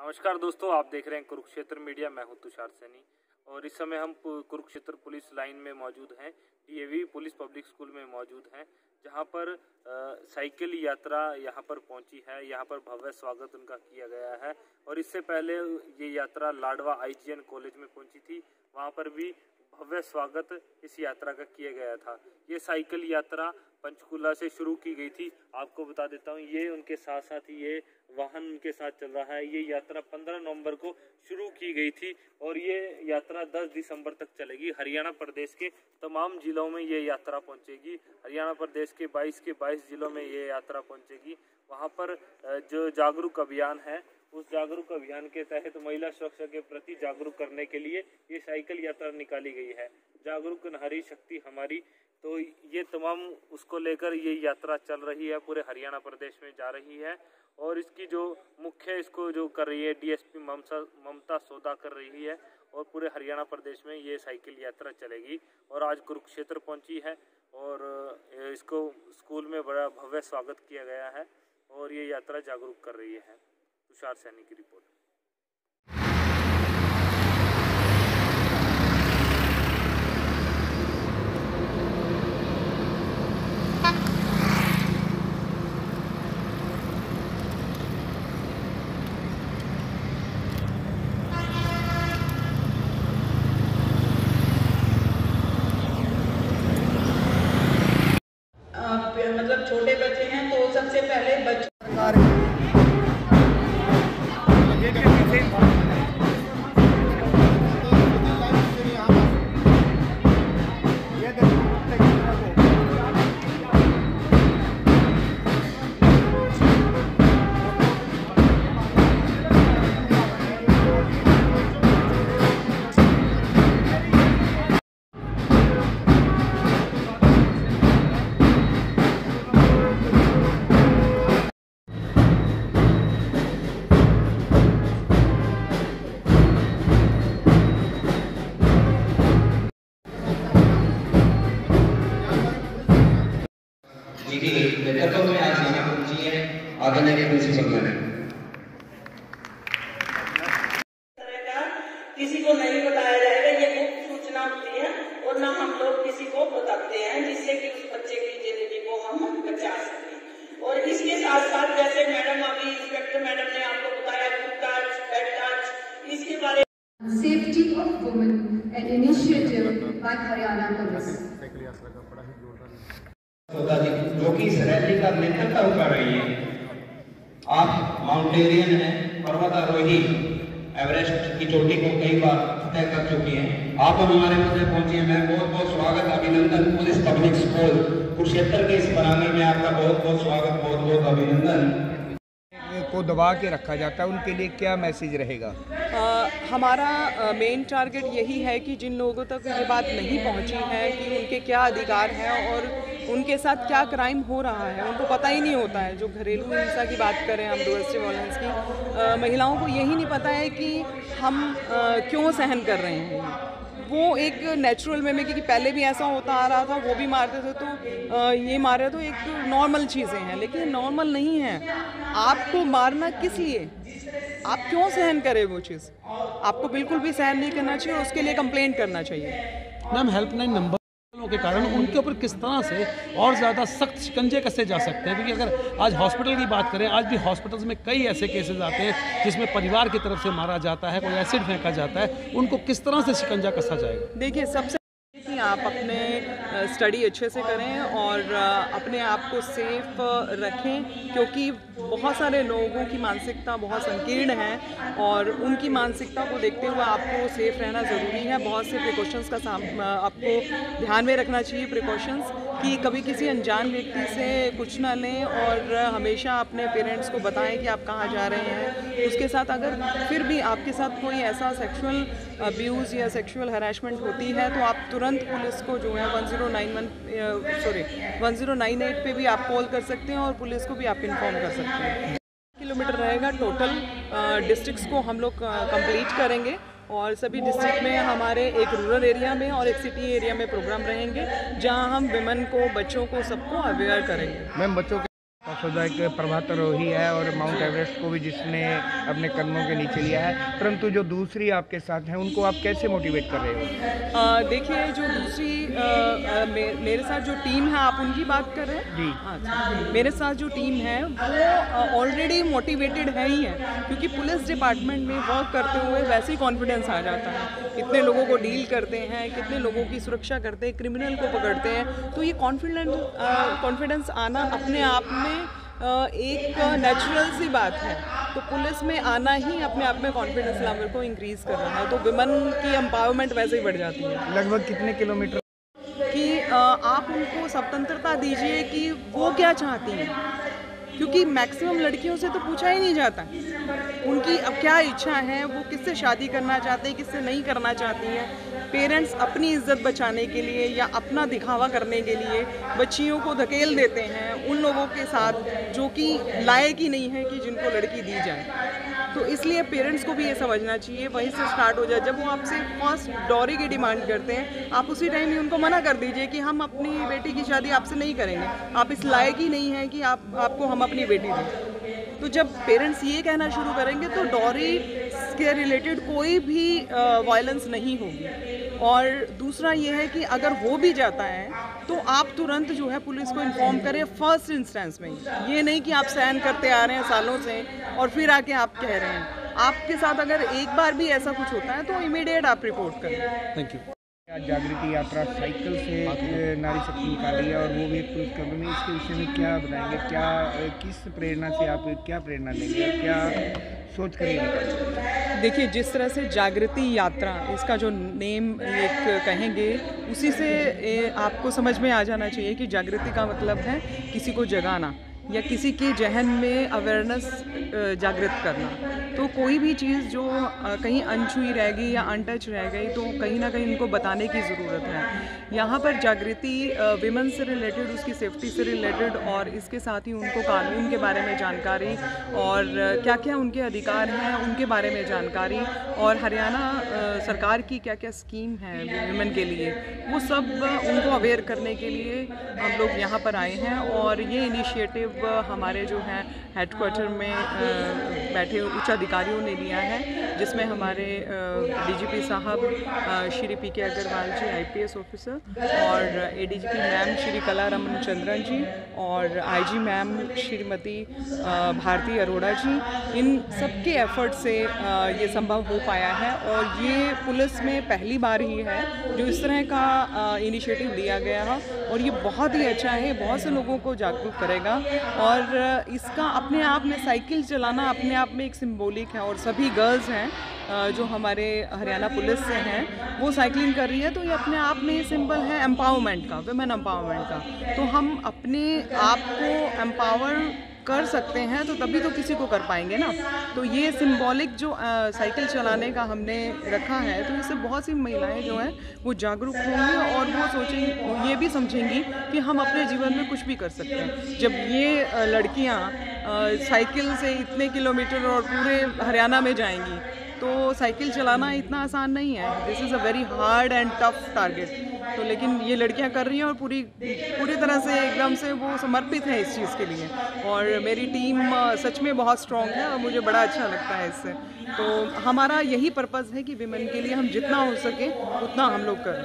नमस्कार दोस्तों, आप देख रहे हैं कुरुक्षेत्र मीडिया। मैं हूं तुषार सैनी और इस समय हम कुरुक्षेत्र पुलिस लाइन में मौजूद हैं। डीएवी पुलिस पब्लिक स्कूल में मौजूद हैं, जहां पर साइकिल यात्रा यहां पर पहुंची है। यहां पर भव्य स्वागत उनका किया गया है और इससे पहले ये यात्रा लाडवा आईजीएन कॉलेज में पहुंची थी। वहां पर भी भव्य स्वागत इस यात्रा का किया गया था। ये साइकिल यात्रा पंचकूला से शुरू की गई थी। आपको बता देता हूँ, ये उनके साथ साथ ये वाहन उनके साथ चल रहा है। ये यात्रा 15 नवंबर को शुरू की गई थी और ये यात्रा 10 दिसंबर तक चलेगी। हरियाणा प्रदेश के तमाम जिलों में ये यात्रा पहुंचेगी। हरियाणा प्रदेश के 22 जिलों में ये यात्रा पहुंचेगी। वहाँ पर जो जागरूक अभियान है, उस जागरूक अभियान के तहत महिला सुरक्षा के प्रति जागरूक करने के लिए ये साइकिल यात्रा निकाली गई है। जागरूक नारी शक्ति हमारी, तो ये तमाम उसको लेकर ये यात्रा चल रही है, पूरे हरियाणा प्रदेश में जा रही है। और इसकी जो मुख्य इसको जो कर रही है डीएसपी ममता सोदा कर रही है और पूरे हरियाणा प्रदेश में ये साइकिल यात्रा चलेगी। और आज कुरुक्षेत्र पहुंची है और इसको स्कूल में बड़ा भव्य स्वागत किया गया है और ये यात्रा जागरूक कर रही है। तुषार सैनी की रिपोर्ट। मतलब छोटे बच्चे हैं तो सबसे पहले बच्चे नेतृत्व में आज यहाँ पहुंची है आगने के प्रिंसिपल मैम। किसी को नहीं बताया जाएगा, ये गुप्त सूचना होती है और ना हम लोग किसी को बताते हैं, जिससे कि उस बच्चे की जिंदगी को हम बचा सकें। और इसके साथ साथ जैसे मैडम अभी इंस्पेक्टर मैडम ने आपको बताया गुड टच, बैड टच, इसके बारे में safety of women an initiative by Haryana police जो कि इस रैली का नेतृत्व कर रही है। आप माउंटेनियन हैं, पर्वतारोही, एवरेस्ट की चोटी को कई बार फतेह कर चुकी हैं। आप हमारे मध्य पहुंची हैं। मैं बहुत बहुत स्वागत, अभिनंदन। पुलिस पब्लिक स्कूल कुरुक्षेत्र के इस प्रांगण में आपका बहुत बहुत स्वागत, बहुत बहुत अभिनंदन। को दबा के रखा जाता है, उनके लिए क्या मैसेज रहेगा? हमारा मेन टारगेट यही है कि जिन लोगों तक ये बात नहीं पहुंची है कि उनके क्या अधिकार हैं और उनके साथ क्या क्राइम हो रहा है, उनको पता ही नहीं होता है। जो घरेलू हिंसा की बात करें हम, डोमेस्टिक वायलेंस की, महिलाओं को यही नहीं पता है कि हम क्यों सहन कर रहे हैं। वो एक नेचुरल वे में, क्योंकि पहले भी ऐसा होता आ रहा था, वो भी मारते थे तो ये मारे तो एक नॉर्मल चीज़ें हैं, लेकिन नॉर्मल नहीं है। आपको मारना किस लिए? आप क्यों सहन करें वो चीज़? आपको बिल्कुल भी सहन नहीं करना चाहिए, उसके लिए कंप्लेंट करना चाहिए। मैम, हेल्पलाइन नंबर के कारण उनके ऊपर किस तरह से और ज़्यादा सख्त शिकंजे कसे जा सकते हैं? क्योंकि अगर आज हॉस्पिटल की बात करें, आज भी हॉस्पिटल्स में कई ऐसे केसेस आते हैं जिसमें परिवार की तरफ से मारा जाता है, कोई एसिड फेंका जाता है। उनको किस तरह से शिकंजा कसा जाएगा? देखिए, सबसे कि आप अपने स्टडी अच्छे से करें और अपने आप को सेफ रखें, क्योंकि बहुत सारे लोगों की मानसिकता बहुत संकीर्ण है और उनकी मानसिकता को देखते हुए आपको सेफ रहना ज़रूरी है। बहुत से प्रिकॉशंस का आपको ध्यान में रखना चाहिए। प्रिकॉशंस कि कभी किसी अनजान व्यक्ति से कुछ ना लें और हमेशा अपने पेरेंट्स को बताएं कि आप कहाँ जा रहे हैं। उसके साथ अगर फिर भी आपके साथ कोई ऐसा सेक्सुअल अब्यूज़ या सेक्सुअल हरासमेंट होती है तो आप तुरंत पुलिस को जो है 1098 पे भी आप कॉल कर सकते हैं और पुलिस को भी आप इन्फॉर्म कर सकते हैं। किलोमीटर रहेगा टोटल। डिस्ट्रिक्ट्स को हम लोग कंप्लीट करेंगे और सभी डिस्ट्रिक्ट में हमारे एक रूरल एरिया में और एक सिटी एरिया में प्रोग्राम रहेंगे, जहां हम विमेन को, बच्चों को, सबको अवेयर करेंगे। मैम, बच्चों के लापरवाही एक पर्वतारोही है और माउंट एवरेस्ट को भी जिसने अपने कदमों के नीचे लिया है, परंतु जो दूसरी आपके साथ हैं उनको आप कैसे मोटिवेट कर रहे हो? देखिए, जो दूसरी मेरे साथ जो टीम है, आप उनकी बात कर रहे हैं? जी। अच्छा, मेरे साथ जो टीम है वो ऑलरेडी मोटिवेटेड है ही है, क्योंकि पुलिस डिपार्टमेंट में वर्क करते हुए वैसे ही कॉन्फिडेंस आ जाता है। कितने लोगों को डील करते हैं, कितने लोगों की सुरक्षा करते हैं, क्रिमिनल को पकड़ते हैं, तो ये कॉन्फिडेंस आना अपने आप में एक नेचुरल सी बात है। तो पुलिस में आना ही अपने आप में कॉन्फिडेंस लेवल को इंक्रीज कर रहा है, तो विमेन की एम्पावरमेंट वैसे ही बढ़ जाती है। लगभग कितने किलोमीटर कि आप उनको स्वतंत्रता दीजिए कि वो क्या चाहती हैं, क्योंकि मैक्सिमम लड़कियों से तो पूछा ही नहीं जाता उनकी अब क्या इच्छा है, वो किससे शादी करना चाहते हैं, किससे नहीं करना चाहती हैं। पेरेंट्स अपनी इज्जत बचाने के लिए या अपना दिखावा करने के लिए बच्चियों को धकेल देते हैं उन लोगों के साथ जो कि लायक ही नहीं है कि जिनको लड़की दी जाए। तो इसलिए पेरेंट्स को भी ये समझना चाहिए, वहीं से स्टार्ट हो जाए। जब वो आपसे फर्स्ट डॉरी की डिमांड करते हैं, आप उसी टाइम ही उनको मना कर दीजिए कि हम अपनी बेटी की शादी आपसे नहीं करेंगे, आप इस लायक ही नहीं हैं कि आपको हम अपनी बेटी दें। तो जब पेरेंट्स ये कहना शुरू करेंगे तो डॉरी के रिलेटेड कोई भी वायलेंस नहीं होगी। और दूसरा ये है कि अगर हो भी जाता है तो आप तुरंत जो है पुलिस को इन्फॉर्म करें फर्स्ट इंस्टेंस में। ये नहीं कि आप सहन करते आ रहे हैं सालों से और फिर आके आप कह रहे हैं। आपके साथ अगर एक बार भी ऐसा कुछ होता है तो इमीडिएट आप रिपोर्ट करें। Thank you. आज जागृति यात्रा साइकिल से नारी शक्ति निकाली है और वो भी एक पुलिसकर्मी में, इसके विषय में क्या बताएंगे? क्या किस प्रेरणा से आप क्या प्रेरणा लेंगे, क्या सोच कर निकालेंगे? देखिए, जिस तरह से जागृति यात्रा, इसका जो नेम एक कहेंगे उसी से आपको समझ में आ जाना चाहिए कि जागृति का मतलब है किसी को जगाना या किसी के जहन में अवेयरनेस जागृत करना। तो कोई भी चीज़ जो कहीं अनछुई रह गई या अनटच रह गई तो कहीं ना कहीं उनको बताने की ज़रूरत है। यहाँ पर जागृति विमेन से रिलेटेड, उसकी सेफ्टी से रिलेटेड और इसके साथ ही उनको कानून के बारे में जानकारी और क्या क्या उनके अधिकार हैं उनके बारे में जानकारी और हरियाणा सरकार की क्या क्या स्कीम है विमेन के लिए, वो सब उनको अवेयर करने के लिए हम लोग यहाँ पर आए हैं। और ये इनिशिएटिव हमारे जो है हेडक्वार्टर में बैठे उच्च अधिकारियों ने लिया है, जिसमें हमारे डीजीपी साहब श्री पी के अग्रवाल जी IPS ऑफिसर और ADGP मैम श्री कला रमन चंद्रन जी और IG मैम श्रीमती भारती अरोड़ा जी, इन सबके एफर्ट से ये संभव हो पाया है। और ये पुलिस में पहली बार ही है जो इस तरह का इनिशिएटिव लिया गया है और ये बहुत ही अच्छा है, बहुत से लोगों को जागरूक करेगा। और इसका अपने आप में साइकिल चलाना अपने आप में एक सिंबॉलिक है और सभी गर्ल्स हैं जो हमारे हरियाणा पुलिस से हैं वो साइकिलिंग कर रही है, तो ये अपने आप में सिंबल है एम्पावरमेंट का, विमेन एम्पावरमेंट का। तो हम अपने आप को एम्पावर कर सकते हैं तो तभी तो किसी को कर पाएंगे ना। तो ये सिंबॉलिक जो साइकिल चलाने का हमने रखा है, तो इससे बहुत सी महिलाएं जो हैं वो जागरूक होंगी और वो सोचेंगी, ये भी समझेंगी कि हम अपने जीवन में कुछ भी कर सकते हैं। जब ये लड़कियां साइकिल से इतने किलोमीटर और पूरे हरियाणा में जाएंगी तो साइकिल चलाना इतना आसान नहीं है। This is a very hard and tough target. तो लेकिन ये लड़कियां कर रही हैं और पूरी तरह से एकदम से वो समर्पित है इस चीज़ के लिए। और मेरी टीम सच में बहुत स्ट्रॉन्ग है और मुझे बड़ा अच्छा लगता है इससे। तो हमारा यही पर्पज़ है कि विमेन के लिए हम जितना हो सके उतना हम लोग करें।